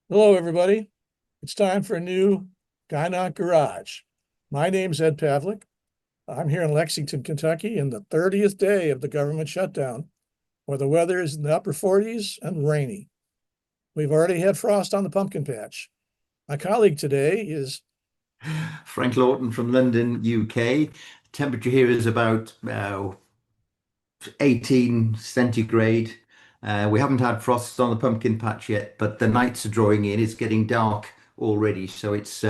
Hello, everybody. It's time for a new GYN Garage. My name's Ed Pavlik. I'm here in Lexington, Kentucky, in the 30th day of the government shutdown, where the weather is in the upper 40s and rainy. We've already had frost on the pumpkin patch. My colleague today is, Frank Lawton from London, UK. Temperature here is about 18 centigrade. We haven't had frosts on the pumpkin patch yet, but the nights are drawing in. It's getting dark already, so it's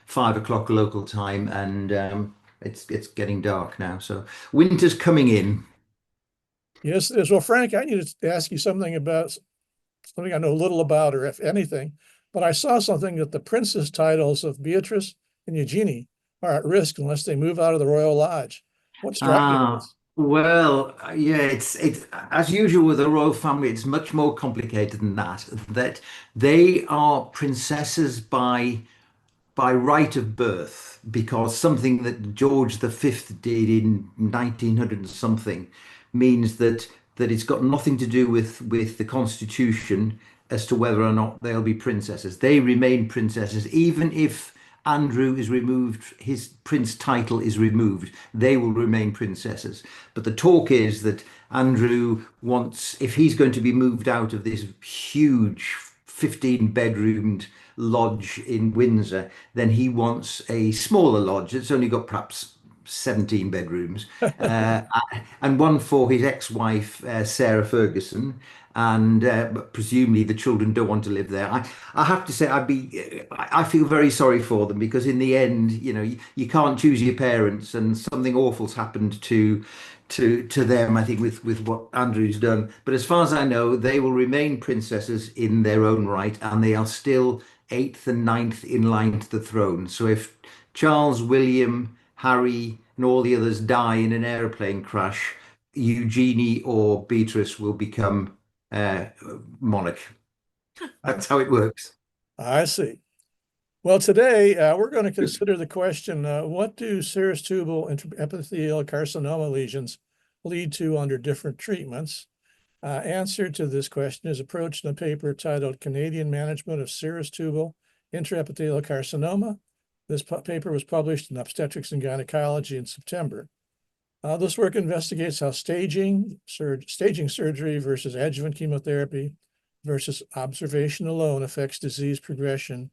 5 o'clock local time, and it's getting dark now. So winter's coming in. yes, well, Frank, I need to ask you something about something I know little about, or if anything, but I saw something that the princess titles of Beatrice and Eugenie are at risk unless they move out of the Royal Lodge. What's driving Ah, this? well, yeah, it's as usual with the royal family, it's much more complicated than that. That they are princesses by right of birth, because something that George V did in 1900 and something means that it's got nothing to do with the constitution as to whether or not they'll be princesses. They remain princesses even if Andrew is removed, his prince title is removed, they will remain princesses. But the talk is that Andrew wants, if he's going to be moved out of this huge 15-bedroomed lodge in Windsor, then he wants a smaller lodge that's only got perhaps 17 bedrooms, uh, and one for his ex-wife, Sarah Ferguson. And presumably the children don't want to live there. I have to say, I feel very sorry for them, because in the end, you can't choose your parents, and something awful's happened to them, I think, with what Andrew's done. But as far as I know, they will remain princesses in their own right, and they are still eighth and ninth in line to the throne. So if Charles, William, Harry, and all the others die in an aeroplane crash, Eugenie or Beatrice will become uh, monarch. That's how it works. I see. Well, today we're going to consider the question, what do serous tubal epithelial carcinoma lesions lead to under different treatments? Answer to this question is approached in a paper titled Canadian Management of Serous Tubal Intraepithelial Carcinoma. This paper was published in Obstetrics and Gynecology in September. This work investigates how staging surgery versus adjuvant chemotherapy versus observation alone affects disease progression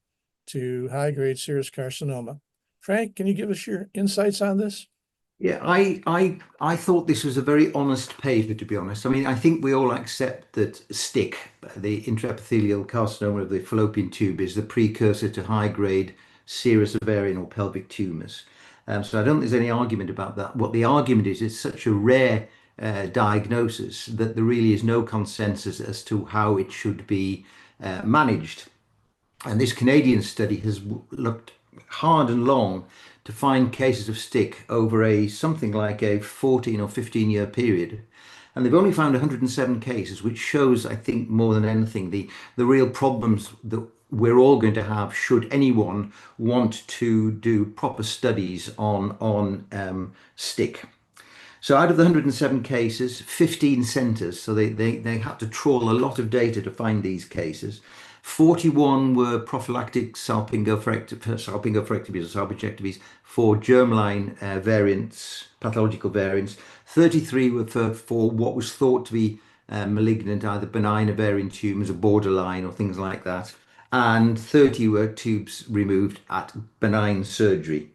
to high-grade serous carcinoma. Frank, can you give us your insights on this? Yeah, I thought this was a very honest paper, to be honest. I mean, I think we all accept that STIC, the intraepithelial carcinoma of the fallopian tube, is the precursor to high-grade serous ovarian or pelvic tumors. So I don't think there's any argument about that. What the argument is, it's such a rare diagnosis that there really is no consensus as to how it should be managed. And this Canadian study has looked hard and long to find cases of stick over a something like a 14 or 15-year period. And they've only found 107 cases, which shows, I think, more than anything, the real problems that we're all going to have should anyone want to do proper studies on stick. So out of the 107 cases, 15 centres, so they had to trawl a lot of data to find these cases. 41 were prophylactic salpingophrectomies or salpingectomies for germline variants, pathological variants. 33 were for what was thought to be malignant, either benign ovarian tumours or borderline or things like that. And 30 were tubes removed at benign surgery.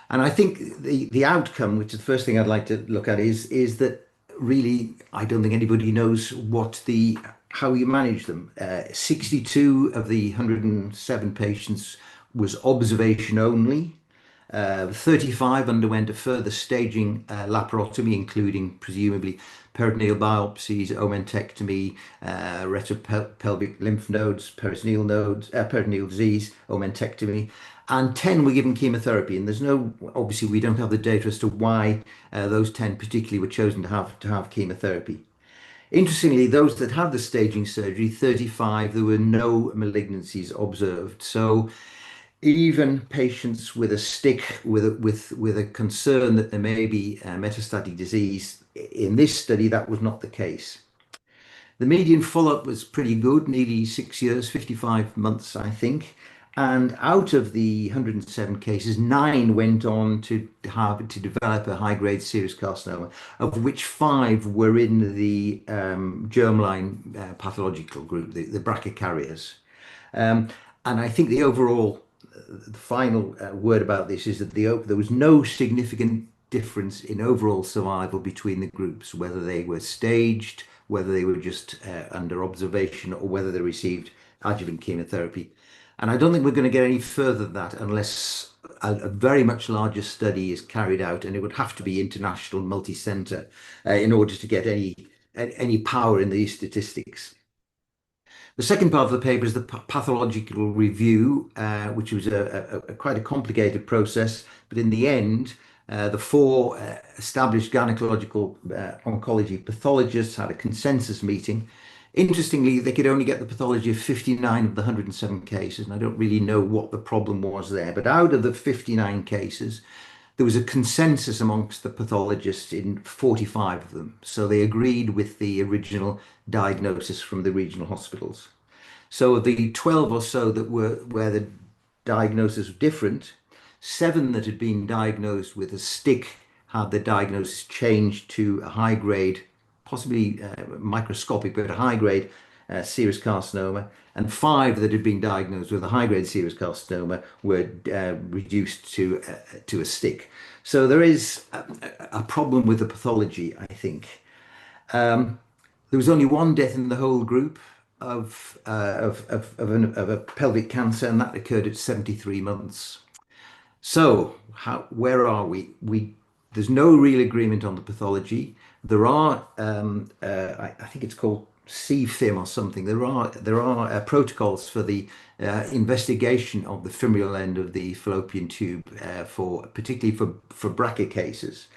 And I think the outcome, which is the first thing I'd like to look at, is that really I don't think anybody knows what the how you manage them. 62 of the 107 patients was observation only. 35 underwent a further staging laparotomy, including presumably peritoneal biopsies, omentectomy, retropelvic lymph nodes, peritoneal disease, omentectomy, and 10 were given chemotherapy. And there's no, obviously, we don't have the data as to why those 10 particularly were chosen to have chemotherapy. Interestingly, those that had the staging surgery, 35, there were no malignancies observed. So even patients with a stick with a concern that there may be metastatic disease, in this study that was not the case. The median follow-up was pretty good, nearly 6 years, 55 months, I think. And out of the 107 cases, 9 went on to develop a high-grade serous carcinoma, of which 5 were in the germline pathological group, the BRCA carriers. Um, and I think the final word about this is that there was no significant difference in overall survival between the groups, whether they were staged, whether they were just under observation, or whether they received adjuvant chemotherapy. And I don't think we're going to get any further than that unless a very much larger study is carried out, and it would have to be international, multi-center, in order to get any power in these statistics. The second part of the paper is the pathological review, which was quite a complicated process, but in the end, the 4 established gynecological oncology pathologists had a consensus meeting. Interestingly, they could only get the pathology of 59 of the 107 cases, and I don't really know what the problem was there. But out of the 59 cases, there was a consensus amongst the pathologists in 45 of them. So they agreed with the original diagnosis from the regional hospitals. So the 12 or so that were where the diagnosis was different, 7 that had been diagnosed with a stick had the diagnosis changed to a high grade, possibly microscopic, but a high grade serous carcinoma, and 5 that had been diagnosed with a high grade serous carcinoma were reduced to a stick. So there is a problem with the pathology, I think. There was only 1 death in the whole group of a pelvic cancer, and that occurred at 73 months. So where are we? There's no real agreement on the pathology. There are, I think it's called CFIM or something. There are protocols for the investigation of the femoral end of the fallopian tube, particularly for BRCA cases.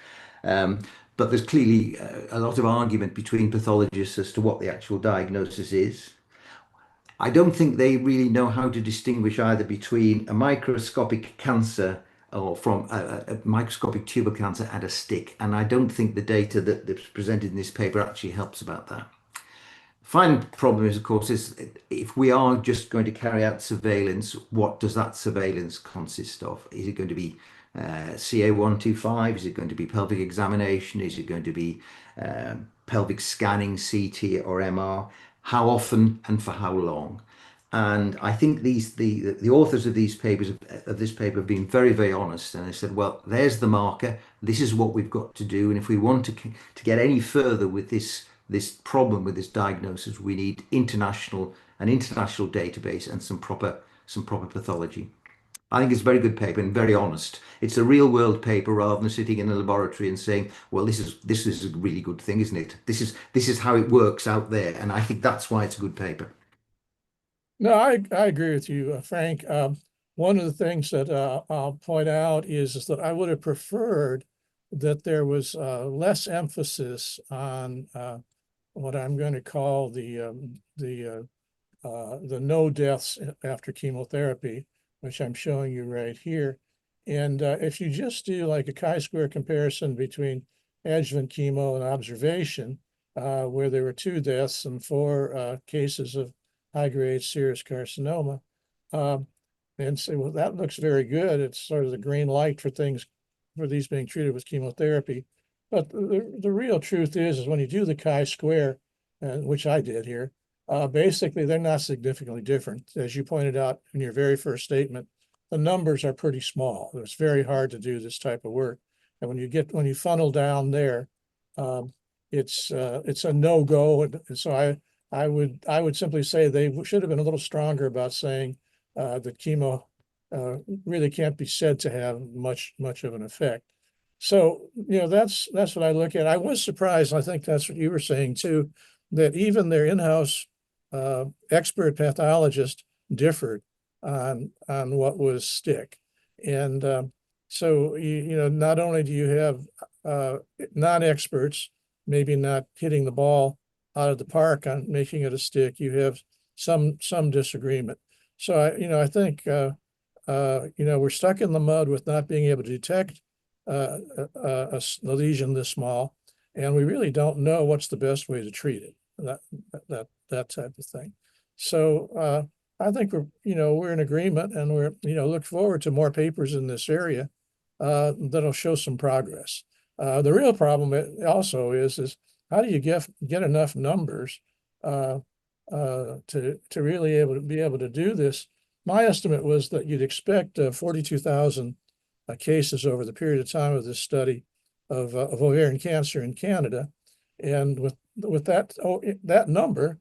But there's clearly a lot of argument between pathologists as to what the actual diagnosis is. I don't think they really know how to distinguish either between a microscopic cancer or from a microscopic tubal cancer and a stick. And I don't think the data that's presented in this paper actually helps about that. Final problem is, of course, is if we are just going to carry out surveillance, what does that surveillance consist of? Is it going to be CA125? Is it going to be pelvic examination? Is it going to be pelvic scanning, CT or MR? How often and for how long? And I think the authors of this paper have been very, very honest, and they said, well, there's the marker. This is what we've got to do, and if we want to get any further with this problem with this diagnosis, we need an international database and some proper pathology. I think it's a very good paper and very honest. It's a real world paper rather than sitting in a laboratory and saying, well, this is a really good thing, isn't it? This is how it works out there. And I think that's why it's a good paper. No, I agree with you, Frank. One of the things that I'll point out is that I would have preferred that there was less emphasis on what I'm going to call the no deaths after chemotherapy, which I'm showing you right here. And if you just do like a chi-square comparison between adjuvant chemo and observation, where there were 2 deaths and 4 cases of high-grade serous carcinoma, and say, well, that looks very good. It's sort of the green light for these being treated with chemotherapy. But the real truth is when you do the chi-square, which I did here, basically they're not significantly different. As you pointed out in your very first statement, the numbers are pretty small. It's very hard to do this type of work. And when you funnel down there, it's a no-go. And so I would simply say they should have been a little stronger about saying that chemo really can't be said to have much of an effect. So, that's what I look at. I was surprised, I think that's what you were saying too, that even their in-house expert pathologist differed on what was stick. And so, not only do you have non-experts maybe not hitting the ball out of the park on making it a stick, you have some disagreement. So I think we're stuck in the mud with not being able to detect a lesion this small, and we really don't know what's the best way to treat it. that type of thing. So I think we're in agreement, and we're look forward to more papers in this area that'll show some progress. The real problem also is how do you get enough numbers to really be able to do this? My estimate was that you'd expect 42,000 cases over the period of time of this study of ovarian cancer in Canada, and with that number,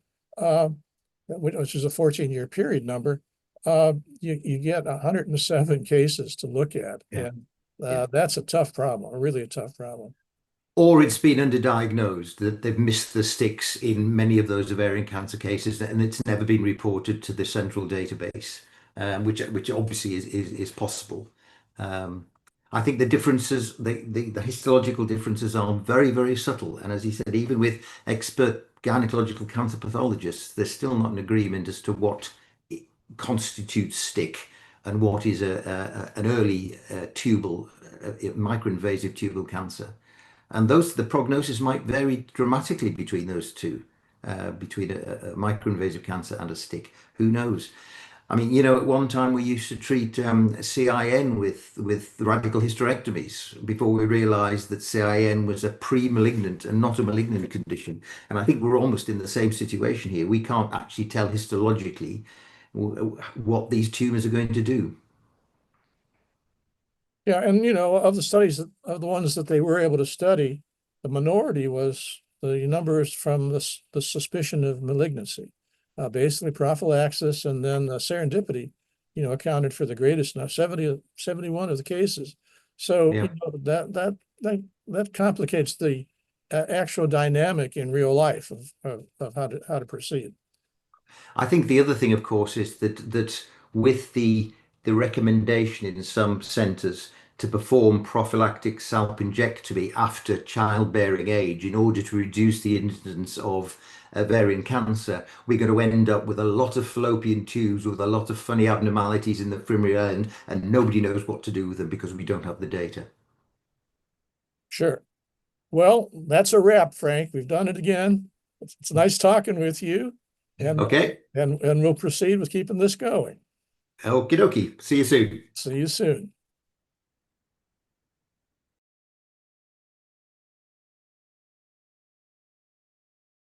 which is a 14-year period number, you get 107 cases to look at, Yeah. and Yeah. that's a tough problem, really a tough problem. Or it's been underdiagnosed, that they've missed the sticks in many of those ovarian cancer cases, and it's never been reported to the central database, which obviously is possible. Um, I think the differences, the histological differences are very, very subtle. And as he said, even with expert gynecological cancer pathologists, there's still not an agreement as to what constitutes stick and what is an early tubal, microinvasive tubal cancer. And the prognosis might vary dramatically between those two, between a microinvasive cancer and a stick. Who knows? I mean, at one time we used to treat CIN with radical hysterectomies before we realized that CIN was a pre-malignant and not a malignant condition. And I think we're almost in the same situation here. We can't actually tell histologically what these tumors are going to do. Yeah, and of the studies of the ones that they were able to study, the minority was the numbers from the suspicion of malignancy. Basically prophylaxis and then serendipity, accounted for the greatest, now 71 of the cases. So Yeah. that complicates the actual dynamic in real life of how to proceed. I think the other thing, of course, is that with the recommendation in some centres to perform prophylactic salpingectomy after childbearing age in order to reduce the incidence of ovarian cancer, we're going to end up with a lot of fallopian tubes with a lot of funny abnormalities in the fimea, and nobody knows what to do with them because we don't have the data. Sure. Well, that's a wrap, Frank. We've done it again. It's nice talking with you, and Okay. and we'll proceed with keeping this going. Okie dokie. See you soon. See you soon.